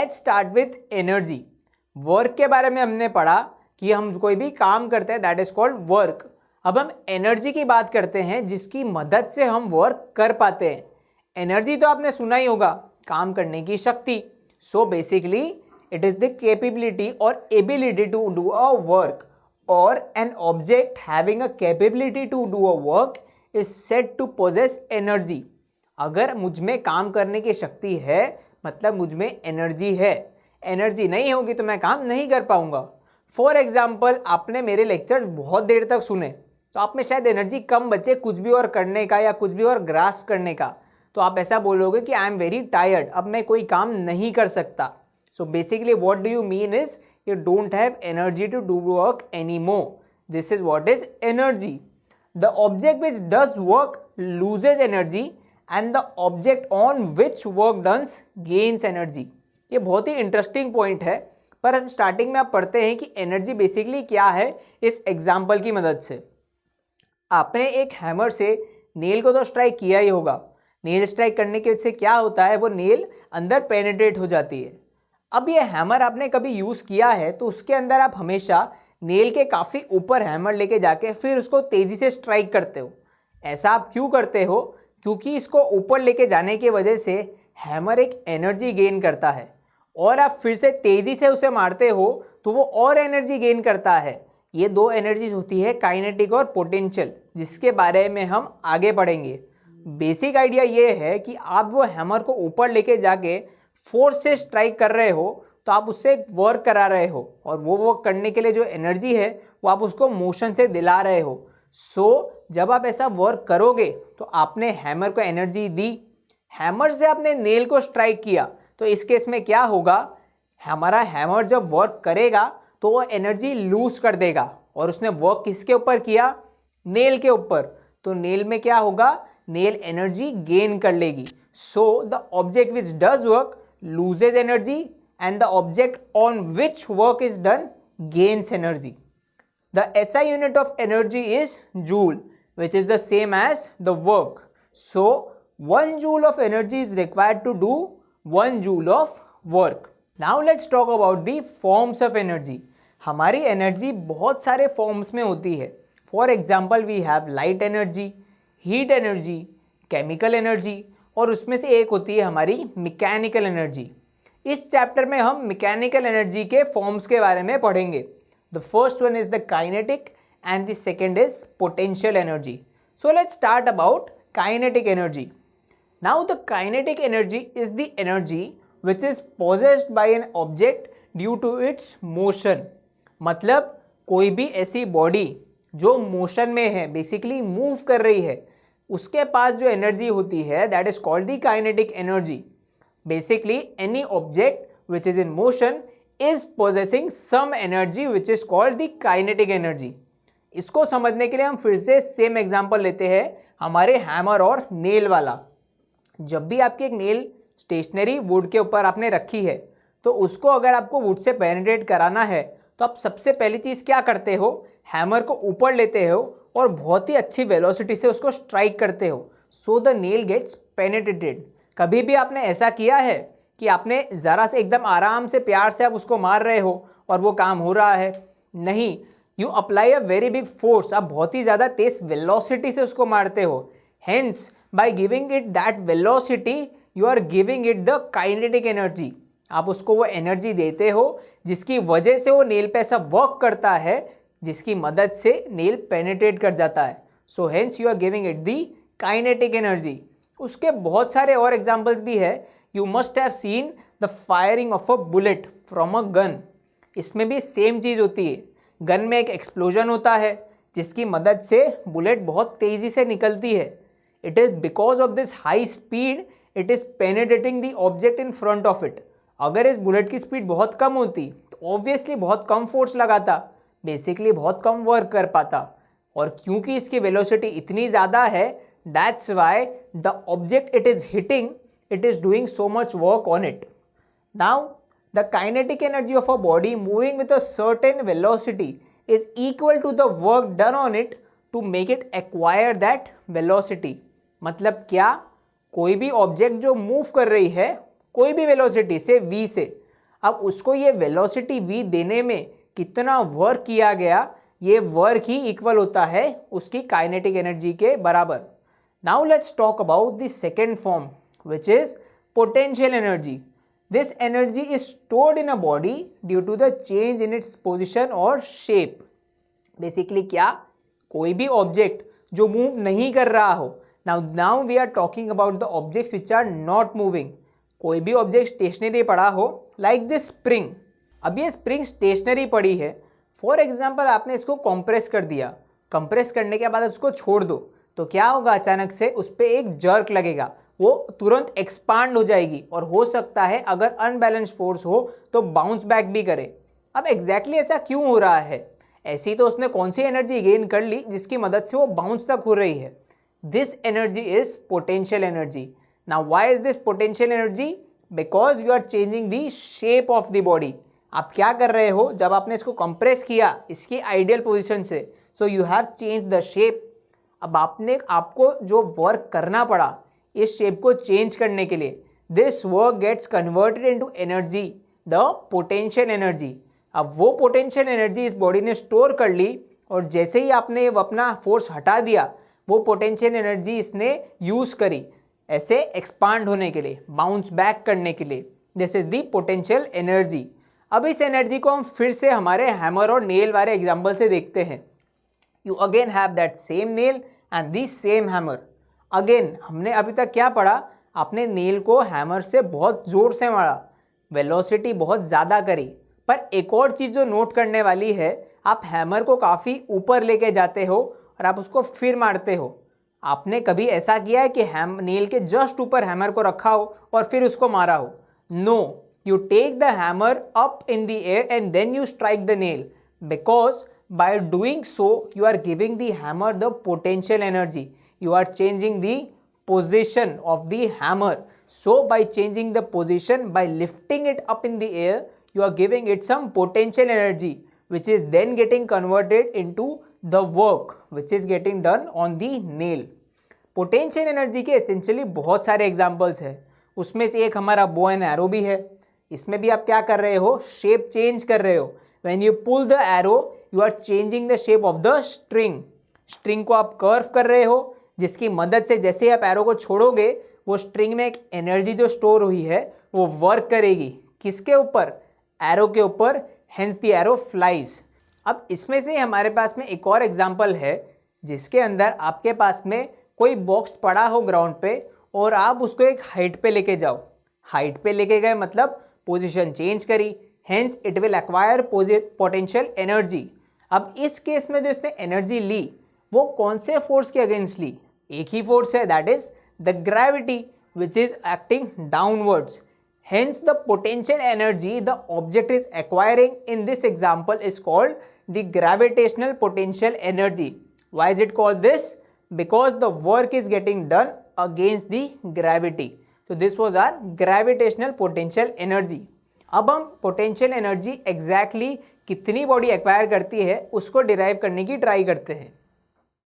Let's start with energy. Work के बारे में हमने पढ़ा कि हम कोई भी काम करते हैं दैट इज कॉल्ड वर्क। अब हम एनर्जी की बात करते हैं जिसकी मदद से हम वर्क कर पाते हैं। एनर्जी तो आपने सुना ही होगा, काम करने की शक्ति। So basically it is the capability और ability to do a work, और an object having a capability to do a work is said to possess energy. अगर मुझ में काम करने की शक्ति है मतलब मुझ में एनर्जी है। एनर्जी नहीं होगी तो मैं काम नहीं कर पाऊंगा। फॉर एग्जाम्पल, आपने मेरे लेक्चर बहुत देर तक सुने तो आप में शायद एनर्जी कम बचे कुछ भी और करने का या कुछ भी और ग्रास्प करने का, तो आप ऐसा बोलोगे कि आई एम वेरी टायर्ड, अब मैं कोई काम नहीं कर सकता। So basically what do you mean is you don't have energy to do work any more. This is what is energy. The object which does work loses energy and the object on which work done's gains energy. ये बहुत ही interesting point है, पर हम starting में आप पढ़ते हैं कि एनर्जी बेसिकली क्या है इस एग्जाम्पल की मदद से। आपने एक हैमर से नेल को तो स्ट्राइक किया ही होगा। नेल स्ट्राइक करने के से क्या होता है, वो नेल अंदर पेनिट्रेट हो जाती है। अब ये हैमर आपने कभी यूज़ किया है तो उसके अंदर आप हमेशा नेल के काफ़ी ऊपर हैमर लेके जाके फिर उसको तेज़ी से स्ट्राइक करते हो। ऐसा आप क्यों करते हो? क्योंकि इसको ऊपर लेके जाने की वजह से हैमर एक एनर्जी गेन करता है, और आप फिर से तेज़ी से उसे मारते हो तो वो और एनर्जी गेन करता है। ये दो एनर्जीज होती है, काइनेटिक और पोटेंशियल, जिसके बारे में हम आगे पढ़ेंगे। बेसिक आइडिया ये है कि आप वो हैमर को ऊपर लेके जाके फोर्स से स्ट्राइक कर रहे हो तो आप उससे एक वर्क करा रहे हो, और वो वर्क करने के लिए जो एनर्जी है वो आप उसको मोशन से दिला रहे हो। सो जब आप ऐसा वर्क करोगे तो आपने हैमर को एनर्जी दी, हैमर से आपने नेल को स्ट्राइक किया, तो इस केस में क्या होगा, हमारा हैमर जब वर्क करेगा तो वो एनर्जी लूज कर देगा, और उसने वर्क किसके ऊपर किया, नेल के ऊपर। तो नेल में क्या होगा, नेल एनर्जी गेन कर लेगी। So the object which does work loses energy and the object on which work is done gains energy. The SI unit of energy is joule, which is the same as the work. So 1 joule of energy is required to do 1 joule of work. Now let's talk about the forms of energy. हमारी energy बहुत सारे forms में होती है। For example we have light energy, heat energy, chemical energy, और उसमें से एक होती है हमारी मैकेनिकल एनर्जी। इस चैप्टर में हम मैकेनिकल एनर्जी के फॉर्म्स के बारे में पढ़ेंगे। The first one is the kinetic and the second is potential energy. So let's start about kinetic energy. Now the kinetic energy is the energy which is possessed by an object due to its motion. मतलब कोई भी ऐसी body जो motion में है, basically move कर रही है, उसके पास जो एनर्जी होती है that is called the kinetic energy. Basically any object which is in motion is possessing some energy which is called the kinetic energy. इसको समझने के लिए हम फिर से सेम एग्जांपल लेते हैं हमारे हैमर और नेल वाला। जब भी आपकी एक नेल स्टेशनरी वुड के ऊपर आपने रखी है तो उसको अगर आपको वुड से पेनिट्रेट कराना है तो आप सबसे पहली चीज़ क्या करते हो, हैमर को ऊपर लेते हो और बहुत ही अच्छी वेलोसिटी से उसको स्ट्राइक करते हो, so the nail gets penetrated. कभी भी आपने ऐसा किया है कि आपने ज़रा से एकदम आराम से प्यार से आप उसको मार रहे हो और वो काम हो रहा है? नहीं, you apply a very big force, आप बहुत ही ज़्यादा तेज वेलोसिटी से उसको मारते हो। Hence by giving it that velocity you are giving it the kinetic energy. आप उसको वो एनर्जी देते हो जिसकी वजह से वो नेल पे ऐसा वर्क करता है जिसकी मदद से नेल पेनिट्रेट कर जाता है। So hence you are giving it the kinetic energy. उसके बहुत सारे और एग्जाम्पल्स भी है। You must have seen the firing of a bullet from a gun. इसमें भी सेम चीज़ होती है। गन में एक एक्सप्लोजन होता है जिसकी मदद से बुलेट बहुत तेज़ी से निकलती है। It is because of this high speed it is penetrating the object in front of it. अगर इस बुलेट की स्पीड बहुत कम होती तो ऑब्वियसली बहुत कम फोर्स लगाता, बेसिकली बहुत कम वर्क कर पाता, और क्योंकि इसकी वेलोसिटी इतनी ज़्यादा है that's why the object it is hitting it is doing so much work on it. Now the kinetic energy of a body moving with a certain velocity is equal to the work done on it to make it acquire that velocity. मतलब क्या, कोई भी object जो move कर रही है कोई भी वेलोसिटी से v से, अब उसको ये वेलोसिटी v देने में कितना वर्क किया गया, ये वर्क ही इक्वल होता है उसकी काइनेटिक एनर्जी के बराबर। Now let's talk about the second form which is potential energy. This energy is stored in a body due to the change in its position और शेप। बेसिकली क्या, कोई भी object जो मूव नहीं कर रहा हो, now we are talking about the objects which are not moving. कोई भी ऑब्जेक्ट स्टेशनरी पड़ा हो लाइक दिस स्प्रिंग। अब ये स्प्रिंग स्टेशनरी पड़ी है, फॉर एग्जाम्पल आपने इसको कंप्रेस कर दिया, कंप्रेस करने के बाद उसको छोड़ दो तो क्या होगा, अचानक से उस पर एक जर्क लगेगा, वो तुरंत एक्सपांड हो जाएगी और हो सकता है अगर अनबैलेंस फोर्स हो तो बाउंस बैक भी करे। अब एग्जैक्टली ऐसा क्यों हो रहा है? ऐसी तो उसने कौन सी एनर्जी गेन कर ली जिसकी मदद से वो बाउंस तक हो रही है? This energy is potential energy. Now why is this potential energy? Because you are changing the shape of the body. आप क्या कर रहे हो, जब आपने इसको कंप्रेस किया इसकी आइडियल पोजीशन से, so you have change the shape. अब आपको जो वर्क करना पड़ा इस शेप को चेंज करने के लिए, this work gets converted into energy, the potential energy. अब वो पोटेंशियल एनर्जी इस बॉडी ने स्टोर कर ली और जैसे ही आपने अपना फोर्स हटा दिया, वो पोटेंशियल एनर्जी इसने यूज़ करी ऐसे एक्सपांड होने के लिए, बाउंस बैक करने के लिए। This is the potential energy. अब इस एनर्जी को हम फिर से हमारे हैमर और नेल वाले एग्जाम्पल से देखते हैं। You again have that same nail and the same hammer. Again हमने अभी तक क्या पढ़ा, आपने नेल को हैमर से बहुत ज़ोर से मारा, वेलोसिटी बहुत ज़्यादा करी, पर एक और चीज़ जो नोट करने वाली है, आप हैमर को काफ़ी ऊपर लेके जाते हो और आप उसको फिर मारते हो। आपने कभी ऐसा किया है कि नेल के जस्ट ऊपर हैमर को रखा हो और फिर उसको मारा हो? No, you take the hammer up in the air and then you strike the nail, because by doing so you are giving the hammer the potential energy. You are changing the position of the hammer. So by changing the position, by lifting it up in the air, you are giving it some potential energy which is then getting converted into the work which is getting done on the nail. Potential energy के essentially बहुत सारे examples हैं, उसमें से एक हमारा bow and arrow भी है। इसमें भी आप क्या कर रहे हो, शेप चेंज कर रहे हो। When you pull the arrow you are changing the shape of the string. String को आप कर्व कर रहे हो जिसकी मदद से जैसे आप एरो को छोड़ोगे वो स्ट्रिंग में एक एनर्जी जो स्टोर हुई है वो वर्क करेगी। किसके ऊपर? एरो के ऊपर, हेंस द एरो फ्लाइज। अब इसमें से हमारे पास में एक और एग्जाम्पल है जिसके अंदर आपके पास में कोई बॉक्स पड़ा हो ग्राउंड पे और आप उसको एक हाइट पे लेके जाओ। हाइट पे लेके गए मतलब पोजीशन चेंज करी, hence it will acquire potential energy. अब इस केस में जो इसने एनर्जी ली वो कौन से फोर्स के अगेंस्ट ली? एक ही फोर्स है, that is the gravity which is acting downwards. Hence the potential energy the object is acquiring in this example is called the gravitational potential energy. Why is it called this? Because the work is getting done against the gravity. तो this was our gravitational potential energy. अब हम potential energy exactly कितनी body acquire करती है उसको derive करने की try करते हैं।